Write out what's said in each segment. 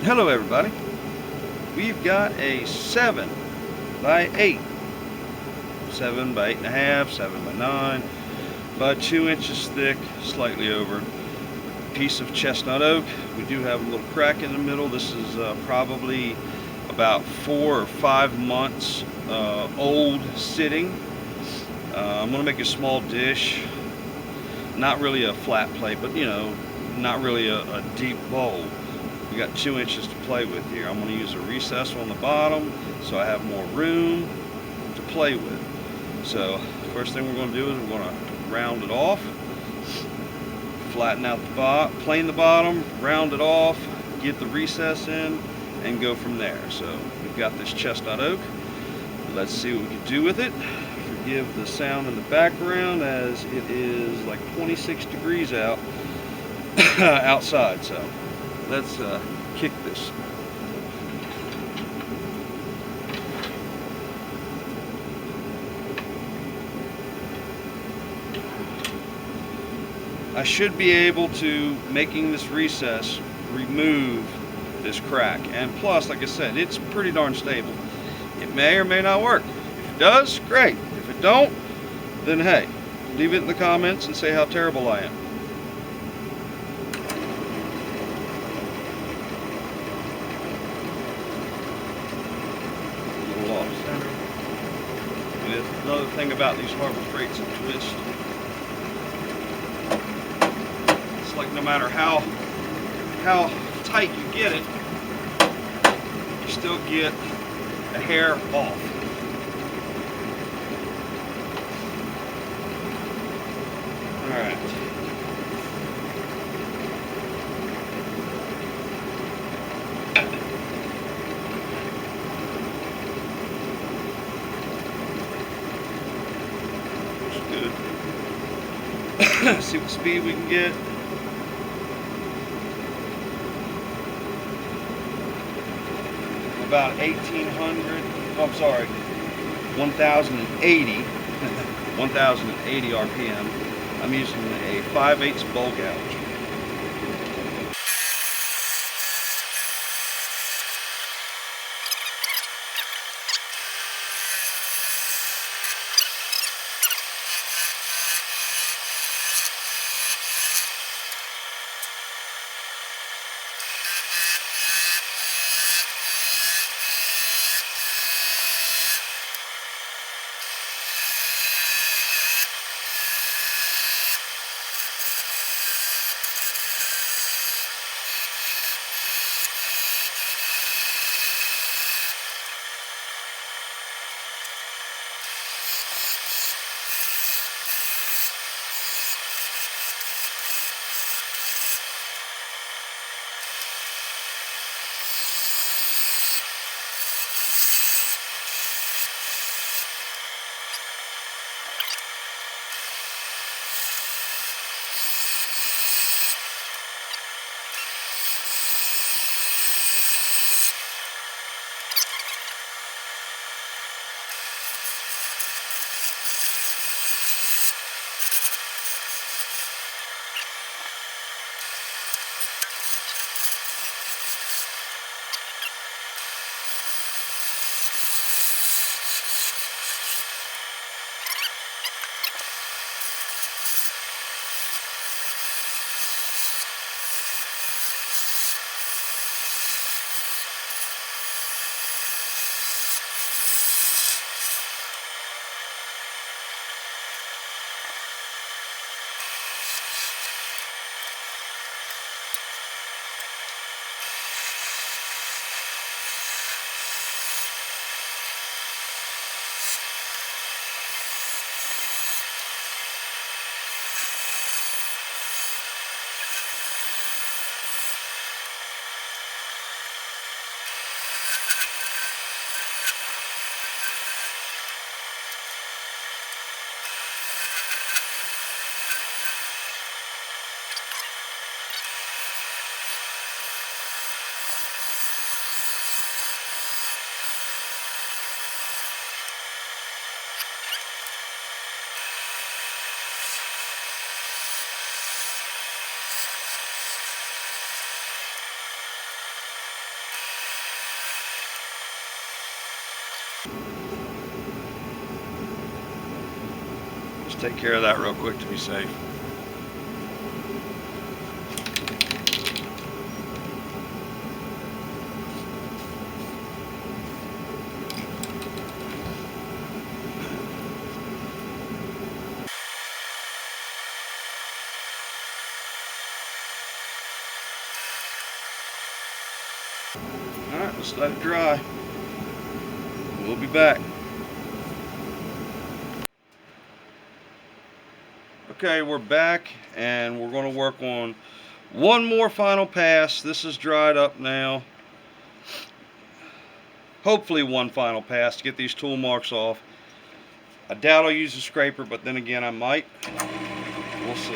Hello everybody. We've got a 7 by 8, 7 by 8.5, 7 by 9, about 2 inches thick, slightly over, piece of chestnut oak. We do have a little crack in the middle. This is probably about 4 or 5 months old sitting. I'm going to make a small dish, not really a flat plate, but not really a deep bowl. We got 2 inches to play with here. I'm going to use a recess on the bottom so I have more room to play with. So first thing we're going to do is we're going to round it off, flatten out the bottom, plane the bottom, round it off, get the recess in, and go from there. So we've got this chestnut oak. Let's see what we can do with it. Forgive the sound in the background as it is like 26 degrees out outside. So let's kick this. I should be able to, making this recess, remove this crack. And plus, like I said, it's pretty darn stable. It may or may not work. If it does, great. If it don't, then hey, leave it in the comments and say how terrible I am. A little off center. And another thing about these Harbor Freights and twists, it's like no matter how tight you get it, you still get a hair off. Alright. Looks good. See what speed we can get. About 1800, oh, I'm sorry, 1080, 1080 RPM. I'm using a 5/8 bowl gouge. take care of that real quick to be safe. Alright, let's let it dry. We'll be back. Okay, we're back and we're going to work on one more final pass. This is dried up now. Hopefully one final pass to get these tool marks off. I doubt I'll use a scraper, but then again I might. We'll see.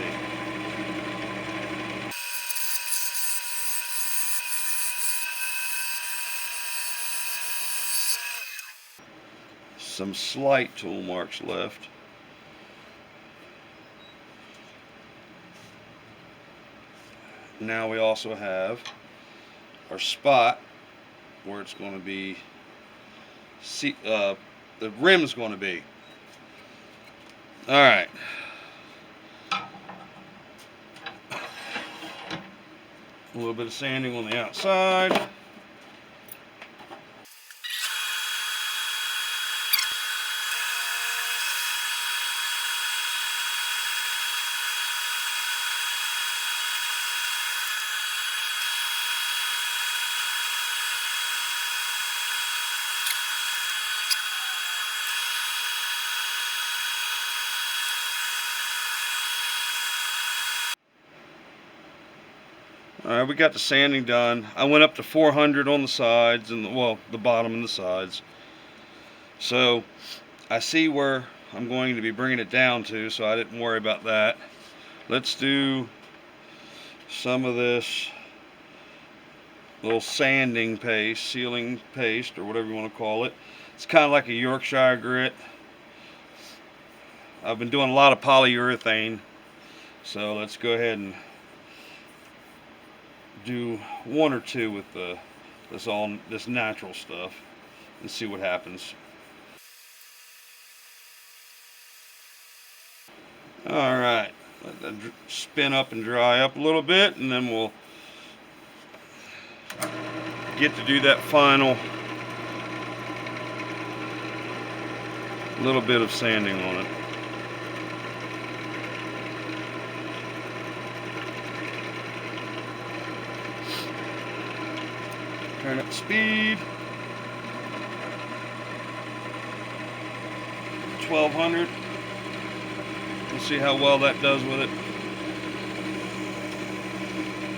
Some slight tool marks left. Now we also have our spot where it's going to be, the rim's going to be. Alright. A little bit of sanding on the outside. Alright, we got the sanding done. I went up to 400 on the sides and the bottom and the sides. So I see where I'm going to be bringing it down to, so I didn't worry about that. Let's do some of this little sanding paste, sealing paste, or whatever you want to call it. It's kind of like a Yorkshire grit. I've been doing a lot of polyurethane, so let's go ahead and do one or two with this natural stuff and see what happens. Alright, let that spin up and dry up a little bit, and then we'll get to do that final little bit of sanding on it. Turn up the speed. 1200. We'll see how well that does with it.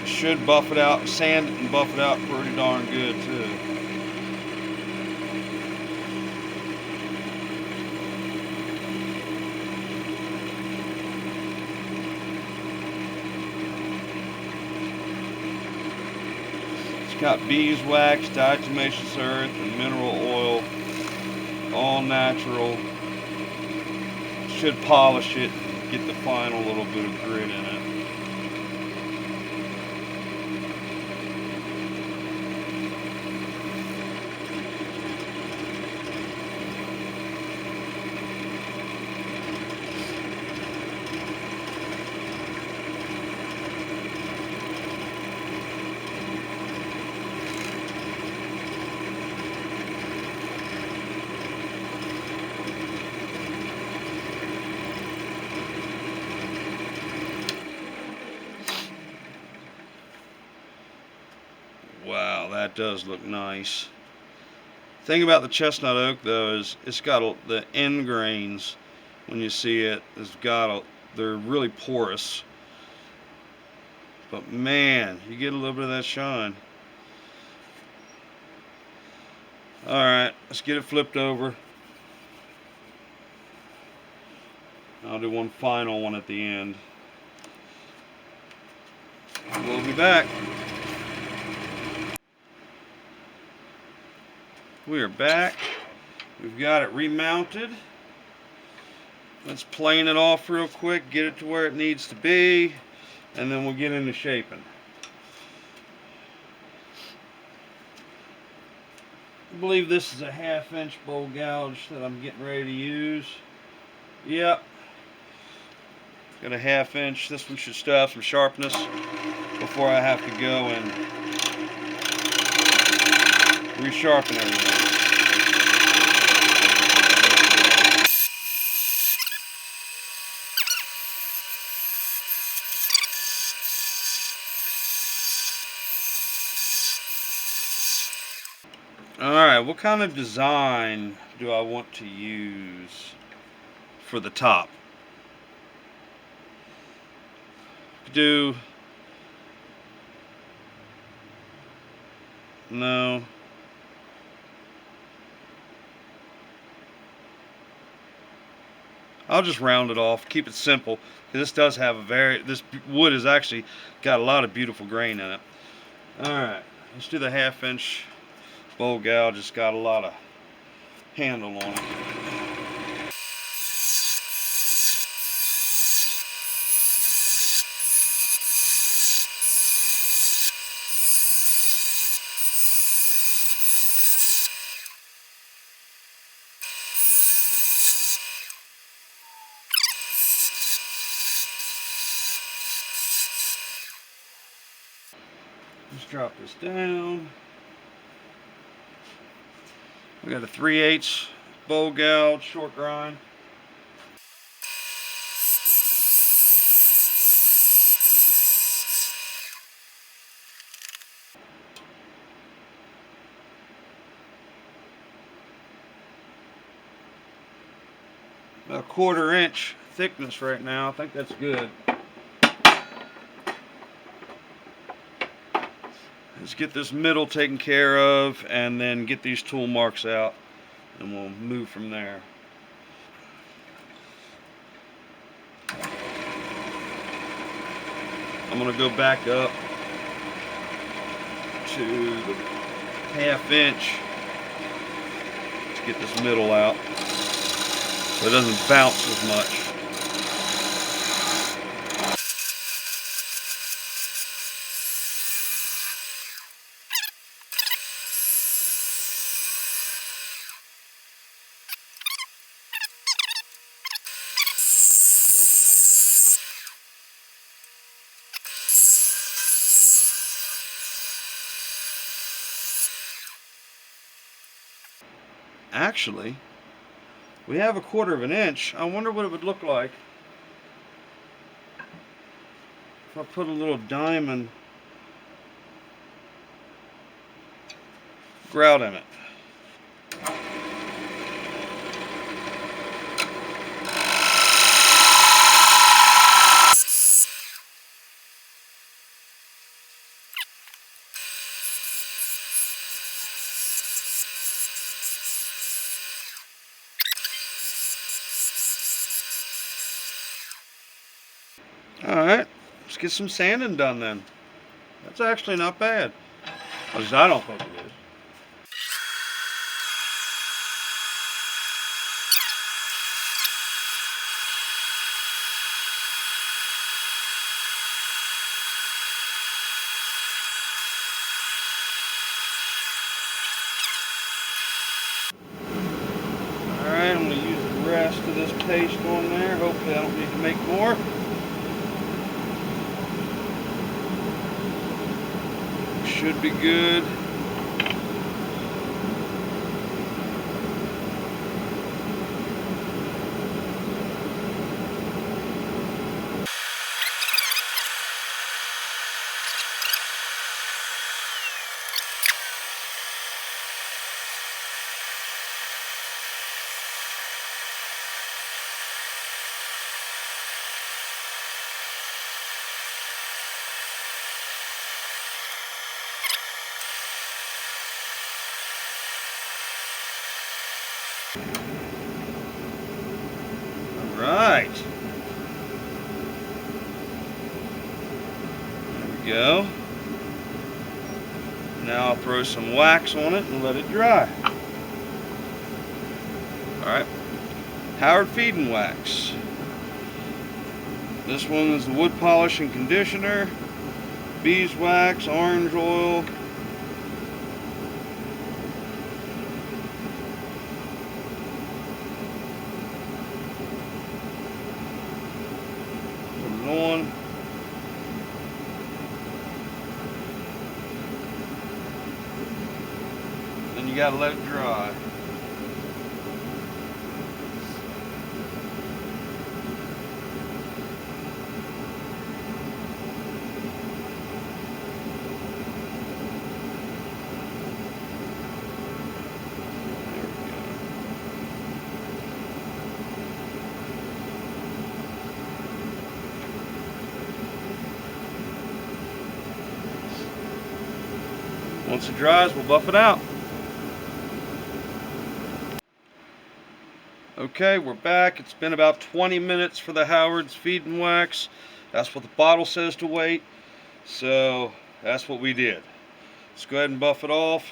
It should buff it out, sand it and buff it out pretty darn good too. It's got beeswax, diatomaceous earth, and mineral oil, all natural. Should polish it, get the final little bit of grit in it. Wow, that does look nice. Thing about the chestnut oak though is it's got the end grains, when you see it, they're really porous. But man, you get a little bit of that shine. Alright, let's get it flipped over. I'll do one final one at the end. We'll be back. We are back. We've got it remounted. Let's plane it off real quick, get it to where it needs to be, and then we'll get into shaping. I believe this is a 1/2 inch bowl gouge that I'm getting ready to use. Yep. Got a 1/2 inch. This one should still have some sharpness before I have to go and resharpen everything. Alright, what kind of design do I want to use for the top? No. I'll just round it off, keep it simple. This does have this wood has actually got a lot of beautiful grain in it. Alright, let's do the 1/2 inch bowl gouge. Just got a lot of handle on it. Let's drop this down. We got a 3/8 bowl gouge, short grind. About a 1/4 inch thickness right now. I think that's good. Let's get this middle taken care of and then get these tool marks out, and we'll move from there. I'm going to go back up to the 1/2 inch to get this middle out so it doesn't bounce as much. Actually, we have a 1/4 inch. I wonder what it would look like if I put a little diamond grout in it. Alright, let's get some sanding done then. That's actually not bad. At least I don't think it is. Alright, I'm going to use the rest of this paste on there. Hopefully I don't need to make more. Should be good. Right. There we go. Now I'll throw some wax on it and let it dry. Alright. Howard Feeding Wax. This one is the wood polish and conditioner, beeswax, orange oil, and you gotta let it dry. Once it dries, we'll buff it out. Okay, we're back. It's been about 20 minutes for the Howard's Feed and Wax. That's what the bottle says to wait. So that's what we did. Let's go ahead and buff it off.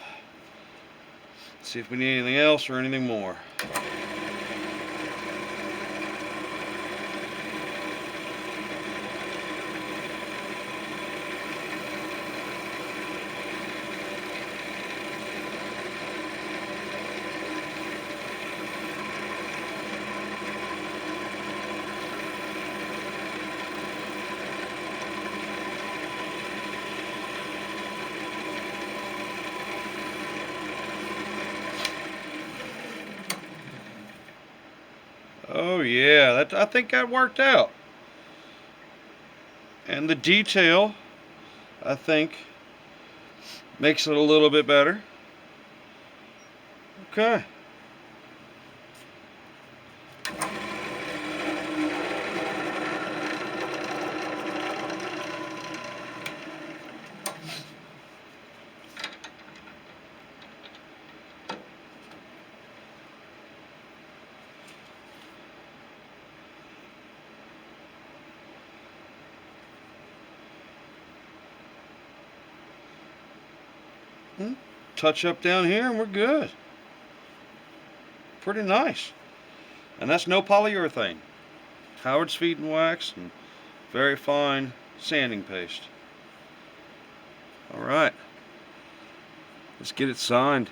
See if we need anything else or anything more. Oh yeah, I think that worked out. And the detail, I think, makes it a little bit better. Okay. Touch up down here and we're good. Pretty nice. And that's no polyurethane. Howard's Feed and Wax and very fine sanding paste. Alright. Let's get it signed.